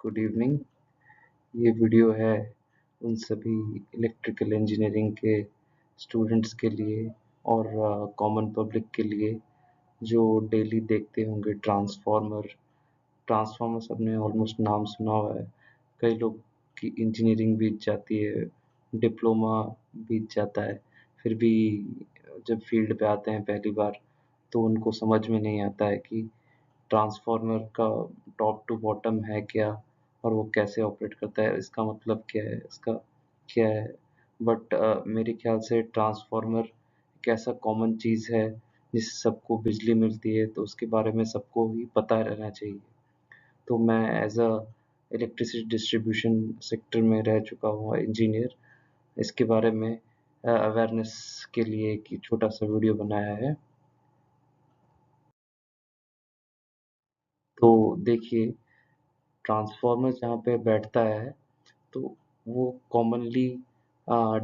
Good evening. ये video है उन सभी इलेक्ट्रिकल इंजीनियरिंग के स्टूडेंट्स के लिए और कॉमन पब्लिक के लिए जो डेली देखते होंगे ट्रांसफार्मर। ट्रांसफार्मर सबने ऑलमोस्ट नाम सुना हुआ है। कई लोग की इंजीनियरिंग बीत जाती है, डिप्लोमा बीत जाता है, फिर भी जब फील्ड पे आते हैं पहली बार तो उनको समझ में नहीं आता है कि ट्रांसफार्मर का टॉप टू बॉटम है क्या और वो कैसे ऑपरेट करता है, इसका मतलब क्या है, इसका क्या है। बट मेरे ख्याल से ट्रांसफार्मर एक ऐसा कॉमन चीज़ है जिससे सबको बिजली मिलती है, तो उसके बारे में सबको ही पता रहना चाहिए। तो मैं as a electricity distribution sector में रह चुका हूँ इंजीनियर, इसके बारे में अवेयरनेस के लिए एक छोटा सा वीडियो बनाया है। तो देखिए, ट्रांसफार्मर जहाँ पे बैठता है तो वो कॉमनली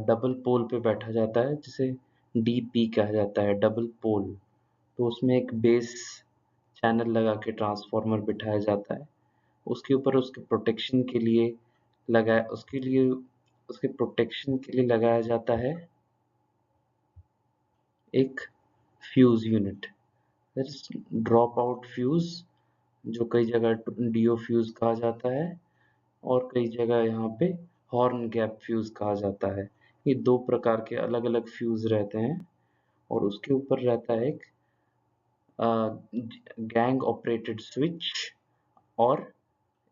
डबल पोल पे बैठा जाता है, जिसे डीपी कहा जाता है, डबल पोल। तो उसमें एक बेस चैनल लगा के ट्रांसफार्मर बिठाया जाता है। उसके ऊपर उसके प्रोटेक्शन के लिए उसके प्रोटेक्शन के लिए लगाया जाता है एक fuse unit, drop out fuse, जो कई जगह डीओ फ्यूज कहा जाता है और कई जगह यहाँ पे हॉर्न गैप फ्यूज कहा जाता है। ये दो प्रकार के अलग अलग फ्यूज रहते हैं और उसके ऊपर रहता है एक गैंग ऑपरेटेड स्विच और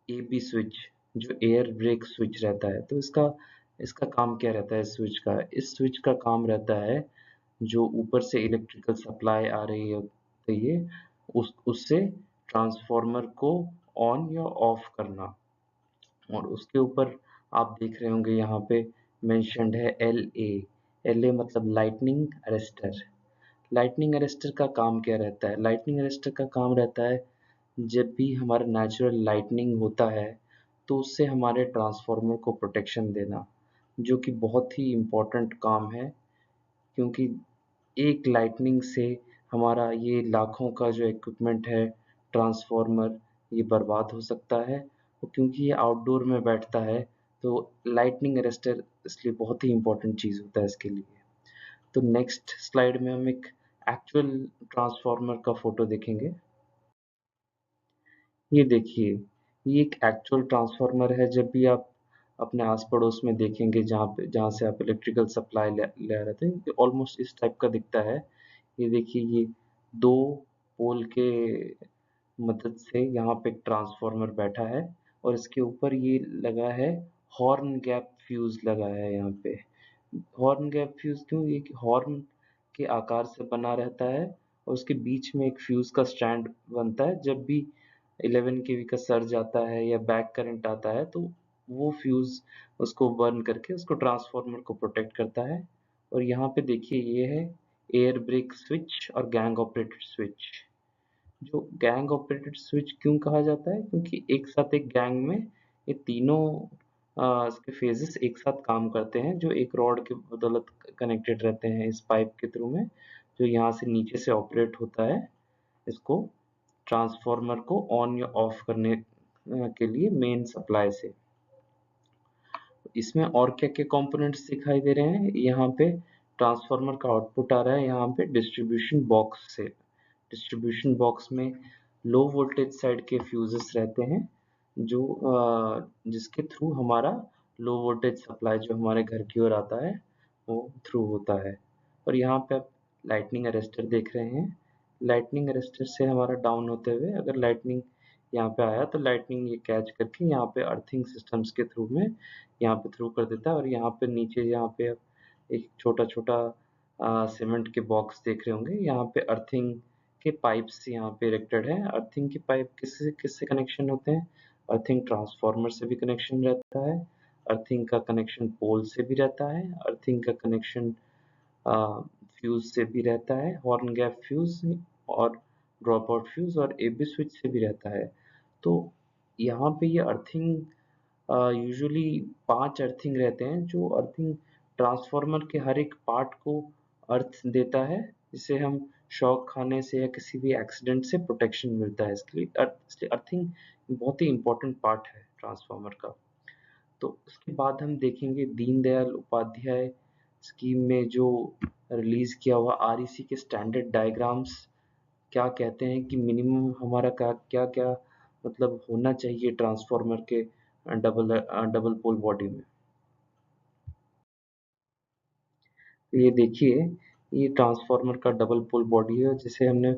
एबी स्विच, जो एयर ब्रेक स्विच रहता है। तो इसका इसका काम क्या रहता है स्विच का? इस स्विच का काम रहता है, जो ऊपर से इलेक्ट्रिकल सप्लाई आ रही होती है उससे ट्रांसफार्मर को ऑन या ऑफ करना। और उसके ऊपर आप देख रहे होंगे यहाँ पे मेंशन्ड है एल ए मतलब लाइटनिंग अरेस्टर। लाइटनिंग अरेस्टर का काम क्या रहता है? लाइटनिंग अरेस्टर का काम रहता है, जब भी हमारा नेचुरल लाइटनिंग होता है तो उससे हमारे ट्रांसफार्मर को प्रोटेक्शन देना, जो कि बहुत ही इम्पोर्टेंट काम है। क्योंकि एक लाइटनिंग से हमारा ये लाखों का जो इक्विपमेंट है ट्रांसफार्मर, ये बर्बाद हो सकता है। और क्योंकि ये आउटडोर में बैठता है तो लाइटनिंग अरेस्टर इसलिए बहुत ही इम्पोर्टेंट चीज़ होता है इसके लिए। तो नेक्स्ट स्लाइड में हम एक एक्चुअल ट्रांसफार्मर का फोटो देखेंगे। ये देखिए, ये एक एक्चुअल ट्रांसफार्मर है। जब भी आप अपने आस पड़ोस में देखेंगे जहाँ से आप इलेक्ट्रिकल सप्लाई ले रहे थे, ये ऑलमोस्ट इस टाइप का दिखता है। ये देखिए, ये दो पोल के मदद से यहाँ पे एक ट्रांसफार्मर बैठा है और इसके ऊपर ये लगा है हॉर्न गैप फ्यूज लगा है यहाँ पे। हॉर्न गैप फ्यूज क्यों? ये हॉर्न के आकार से बना रहता है और उसके बीच में एक फ्यूज का स्टैंड बनता है। जब भी 11 केवी का सर्ज आता है या बैक करंट आता है तो वो फ्यूज उसको बर्न करके उसको ट्रांसफार्मर को प्रोटेक्ट करता है। और यहाँ पे देखिए, ये है एयर ब्रेक स्विच और गैंग ऑपरेटेड स्विच। जो गैंग ऑपरेटेड स्विच क्यों कहा जाता है? क्योंकि एक साथ एक गैंग में ये तीनों इसके फेजेस एक साथ काम करते हैं, जो एक रॉड के बदौलत कनेक्टेड रहते हैं इस पाइप के थ्रू में, जो यहाँ से नीचे से ऑपरेट होता है इसको ट्रांसफार्मर को ऑन या ऑफ करने के लिए मेन सप्लाई से। इसमें और क्या क्या कंपोनेंट्स दिखाई दे रहे हैं? यहाँ पे ट्रांसफार्मर का आउटपुट आ रहा है यहाँ पे डिस्ट्रीब्यूशन बॉक्स से। डिस्ट्रीब्यूशन बॉक्स में लो वोल्टेज साइड के फ्यूजेस रहते हैं, जो जिसके थ्रू हमारा लो वोल्टेज सप्लाई जो हमारे घर की ओर आता है वो थ्रू होता है। और यहाँ पे आप लाइटनिंग अरेस्टर देख रहे हैं। लाइटनिंग अरेस्टर से हमारा डाउन होते हुए अगर लाइटनिंग यहाँ पे आया तो लाइटनिंग ये कैच करके यहाँ पे अर्थिंग सिस्टम्स के थ्रू में यहाँ पे थ्रू कर देता है। और यहाँ पे नीचे यहाँ पे एक छोटा छोटा सीमेंट के बॉक्स देख रहे होंगे, यहाँ पे अर्थिंग के पाइप्स यहाँ पे इरेक्टेड है। अर्थिंग के पाइप किससे किससे कनेक्शन होते हैं? अर्थिंग ट्रांसफार्मर से भी कनेक्शन रहता है, अर्थिंग का कनेक्शन पोल से भी रहता है, अर्थिंग का कनेक्शन फ्यूज से भी रहता है, हॉर्न गैप फ्यूज और ड्रॉप आउट फ्यूज और एबी स्विच से भी रहता है। तो यहाँ पे ये अर्थिंग यूजुअली 5 अर्थिंग रहते हैं, जो अर्थिंग ट्रांसफार्मर के हर एक पार्ट को अर्थ देता है, जिससे हम शॉक खाने से या किसी भी एक्सीडेंट से प्रोटेक्शन मिलता है। इसके लिए इसलिए अर्थिंग बहुत ही इम्पोर्टेंट पार्ट है ट्रांसफार्मर का। तो उसके बाद हम देखेंगे दीनदयाल उपाध्याय स्कीम में जो रिलीज किया हुआ आरईसी के स्टैंडर्ड डायग्राम्स क्या कहते हैं कि मिनिमम हमारा क्या क्या मतलब होना चाहिए ट्रांसफार्मर के डबल पोल बॉडी में। ये देखिए, ये ट्रांसफार्मर का डबल पोल बॉडी है जिसे हमने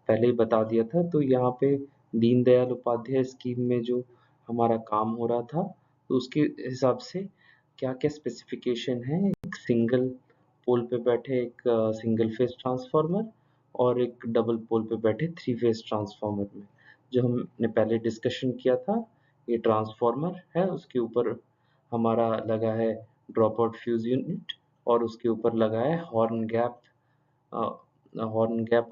पहले ही बता दिया था। तो यहाँ पे दीनदयाल उपाध्याय स्कीम में जो हमारा काम हो रहा था, तो उसके हिसाब से क्या क्या स्पेसिफिकेशन है। एक सिंगल पोल पे बैठे एक सिंगल फेज ट्रांसफार्मर और एक डबल पोल पे बैठे थ्री फेज ट्रांसफार्मर में जो हमने पहले डिस्कशन किया था। ये ट्रांसफार्मर है, उसके ऊपर हमारा लगा है ड्रॉप आउट फ्यूज यूनिट और उसके ऊपर लगा है हॉर्न गैप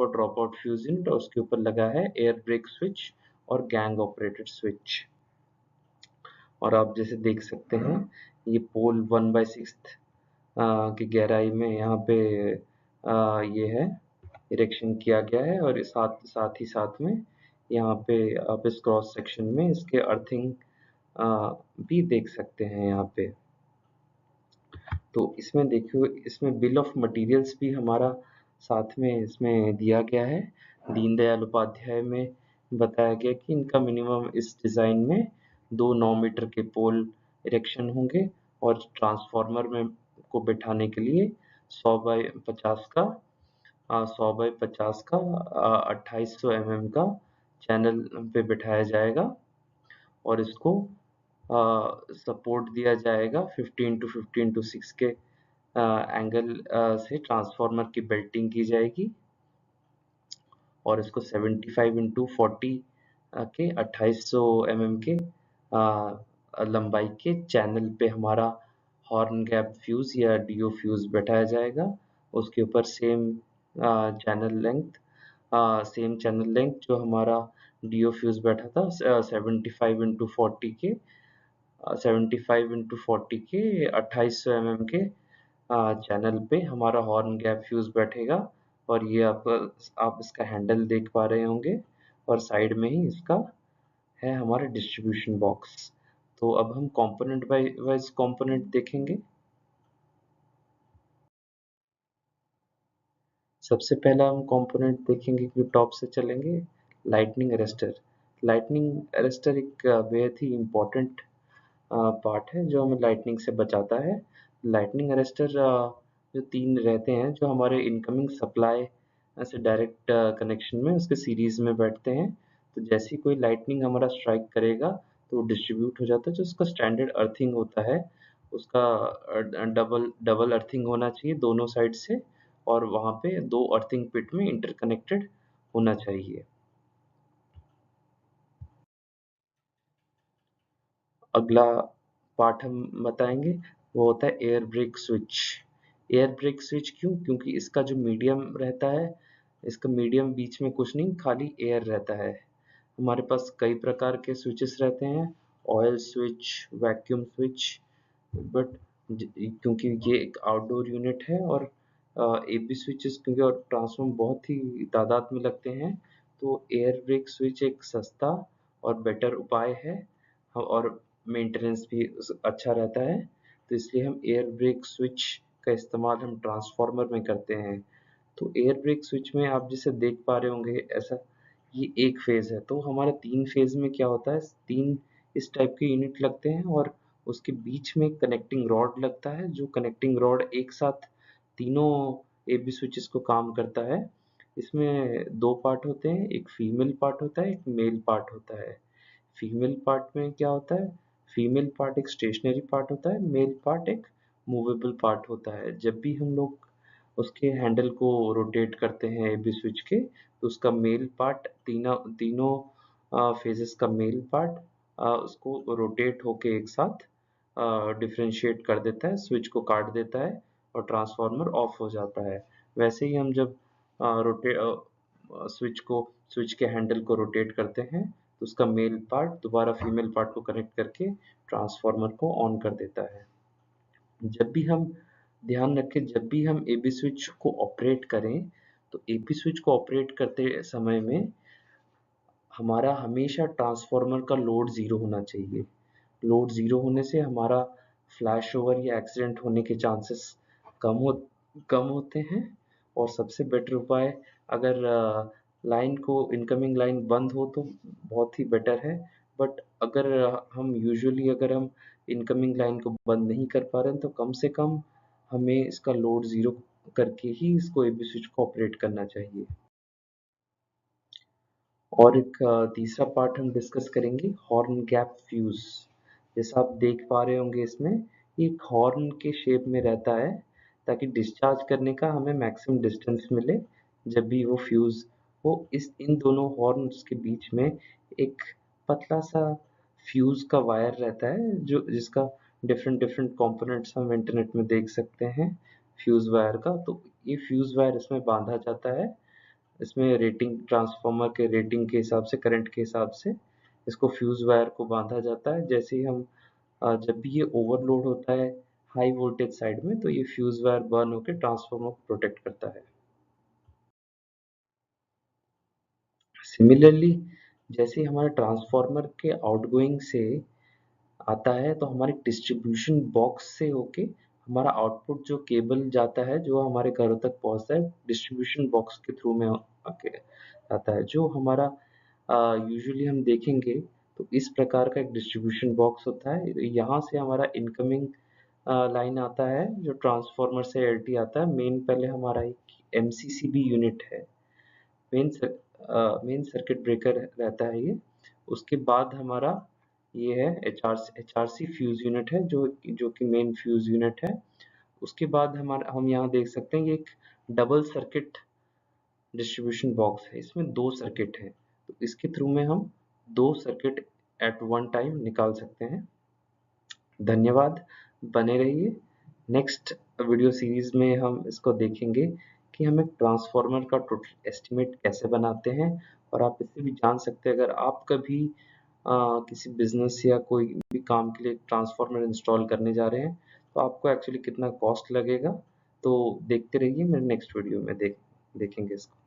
और ड्रॉप आउट फ्यूज यूनिट और उसके ऊपर लगा है एयर ब्रेक स्विच और गैंग ऑपरेटेड स्विच। और आप जैसे देख सकते हैं ये पोल 1/6 की गहराई में यहाँ पे ये है इरेक्शन किया गया है और साथ ही साथ में यहाँ पे आप इस क्रॉस सेक्शन में इसके अर्थिंग भी देख सकते हैं यहाँ पे। तो इसमें देखियो, इसमें बिल ऑफ मटेरियल्स भी हमारा साथ में इसमें दिया गया है। दीनदयाल उपाध्याय में बताया गया कि इनका मिनिमम इस डिज़ाइन में 2 9 मीटर के पोल इरेक्शन होंगे और ट्रांसफार्मर में को बिठाने के लिए 100 बाई 50 का 2800 mm का चैनल पे बिठाया जाएगा और इसको सपोर्ट दिया जाएगा 15 to 6 के एंगल से ट्रांसफार्मर की बेल्टिंग की जाएगी और इसको 75 into 40 के 2800 mm के लंबाई के चैनल पे हमारा हॉर्न गैप फ्यूज या डीओ फ्यूज बैठाया जाएगा। उसके ऊपर सेम चैनल लेंथ जो हमारा डीओ फ्यूज बैठा था 75 into 40 के 2800 mm के चैनल पे हमारा हॉर्न गैप फ्यूज बैठेगा। और ये आप इसका हैंडल देख पा रहे होंगे और साइड में ही इसका है हमारा डिस्ट्रीब्यूशन बॉक्स। तो अब हम कंपोनेंट वाइज कंपोनेंट देखेंगे। सबसे पहला हम कंपोनेंट देखेंगे कि टॉप से चलेंगे। Lightning arrester. लाइटनिंग अरेस्टर एक बेहद ही इम्पोर्टेंट पार्ट है जो हमें लाइटनिंग से बचाता है। लाइटनिंग अरेस्टर जो 3 रहते हैं जो हमारे इनकमिंग सप्लाई से डायरेक्ट कनेक्शन में उसके सीरीज में बैठते हैं। तो जैसे ही कोई लाइटनिंग हमारा स्ट्राइक करेगा तो डिस्ट्रीब्यूट हो जाता है। जो उसका स्टैंडर्ड अर्थिंग होता है उसका डबल डबल अर्थिंग होना चाहिए दोनों साइड से और वहाँ पे 2 अर्थिंग पिट में इंटरकनेक्टेड होना चाहिए। अगला पार्ट हम बताएंगे वो होता है air brake switch. Air brake switch क्यों? क्योंकि इसका जो मीडियम रहता है, इसका मीडियम बीच में कुछ नहीं खाली एयर रहता है। हमारे पास कई प्रकार के स्विचेस रहते हैं, oil switch, vacuum switch, but क्योंकि ये एक आउटडोर यूनिट है और एबी स्विचेस क्योंकि और ट्रांसफॉर्म बहुत ही तादाद में लगते हैं, तो एयर ब्रेक स्विच एक सस्ता और बेटर उपाय है और मेंटेनेंस भी अच्छा रहता है। तो इसलिए हम एयर ब्रेक स्विच का इस्तेमाल हम ट्रांसफार्मर में करते हैं। तो एयर ब्रेक स्विच में आप जिसे देख पा रहे होंगे ऐसा, ये एक फेज है। तो हमारा 3 फेज में क्या होता है, 3 इस टाइप के यूनिट लगते हैं और उसके बीच में कनेक्टिंग रॉड लगता है जो कनेक्टिंग रॉड एक साथ तीनों एबी स्विचेस को काम करता है। इसमें 2 पार्ट होते हैं, एक फीमेल पार्ट होता है, एक मेल पार्ट होता है। फीमेल पार्ट में क्या होता है, फीमेल पार्ट एक स्टेशनरी पार्ट होता है, मेल पार्ट एक मूवेबल पार्ट होता है। जब भी हम लोग उसके हैंडल को रोटेट करते हैं एबी स्विच के, तो उसका मेल पार्ट तीनों फेजेस का मेल पार्ट उसको रोटेट होके एक साथ डिफरेंशिएट कर देता है, स्विच को काट देता है और ट्रांसफार्मर ऑफ हो जाता है। वैसे ही हम जब रोटेट स्विच के हैंडल को रोटेट करते हैं तो उसका मेल पार्ट दोबारा फीमेल पार्ट को कनेक्ट करके ट्रांसफार्मर को ऑन कर देता है। जब भी हम ध्यान रखें, जब भी हम एबी स्विच को ऑपरेट करें तो एबी स्विच को ऑपरेट करते समय में हमारा हमेशा ट्रांसफार्मर का लोड ज़ीरो होना चाहिए। लोड ज़ीरो होने से हमारा फ्लैश ओवर या एक्सीडेंट होने के चांसेस कम हो कम होते हैं। और सबसे बेटर उपाय, अगर लाइन को इनकमिंग लाइन बंद हो तो बहुत ही बेटर है। बट अगर अगर हम इनकमिंग लाइन को बंद नहीं कर पा रहे हैं तो कम से कम हमें इसका लोड ज़ीरो करके ही इसको एबी स्विच को ऑपरेट करना चाहिए। और एक तीसरा पार्ट हम डिस्कस करेंगे, हॉर्न गैप फ्यूज। जैसा आप देख पा रहे होंगे इसमें, एक हॉर्न के शेप में रहता है ताकि डिस्चार्ज करने का हमें मैक्सिमम डिस्टेंस मिले। जब भी वो फ्यूज हो, इस इन दोनों हॉर्न्स के बीच में एक पतला सा फ्यूज का वायर रहता है, जो जिसका डिफरेंट डिफरेंट कंपोनेंट्स हम इंटरनेट में देख सकते हैं फ्यूज वायर का। तो ये फ्यूज वायर इसमें बांधा जाता है। इसमें रेटिंग, ट्रांसफार्मर के रेटिंग के हिसाब से, करंट के हिसाब से इसको फ्यूज वायर को बांधा जाता है। जैसे ही हम जब भी ये ओवरलोड होता है हाई वोल्टेज साइड में, तो ये फ्यूज वायर बर्न होकर ट्रांसफार्मर को प्रोटेक्ट करता है। सिमिलरली, जैसे हमारे ट्रांसफार्मर के आउटगोइंग से आता है तो हमारे डिस्ट्रीब्यूशन बॉक्स से होके हमारा आउटपुट जो केबल जाता है, जो हमारे घरों तक पहुंचता है, डिस्ट्रीब्यूशन बॉक्स के थ्रू में आके आता है। जो हमारा यूजुअली हम देखेंगे तो इस प्रकार का एक डिस्ट्रीब्यूशन बॉक्स होता है। यहाँ से हमारा इनकमिंग लाइन आता है, जो ट्रांसफार्मर से एलटी आता है। पहले हमारा एक एमसीसीबी यूनिट है, मेन सर्किट ब्रेकर रहता है ये। उसके बाद हमारा ये है एचआरसी फ्यूज यूनिट है, जो कि मेन फ्यूज यूनिट है। उसके बाद हम यहाँ देख सकते हैं ये एक डबल सर्किट डिस्ट्रीब्यूशन बॉक्स है। इसमें दो सर्किट है, तो इसके थ्रू में हम दो सर्किट एट वन टाइम निकाल सकते हैं। धन्यवाद, बने रहिए। नेक्स्ट वीडियो सीरीज में हम इसको देखेंगे कि हम एक ट्रांसफार्मर का टोटल एस्टिमेट कैसे बनाते हैं। और आप इससे भी जान सकते हैं, अगर आप कभी किसी बिजनेस या कोई भी काम के लिए ट्रांसफार्मर इंस्टॉल करने जा रहे हैं तो आपको एक्चुअली कितना कॉस्ट लगेगा। तो देखते रहिए, मेरे नेक्स्ट वीडियो में देखेंगे इसको।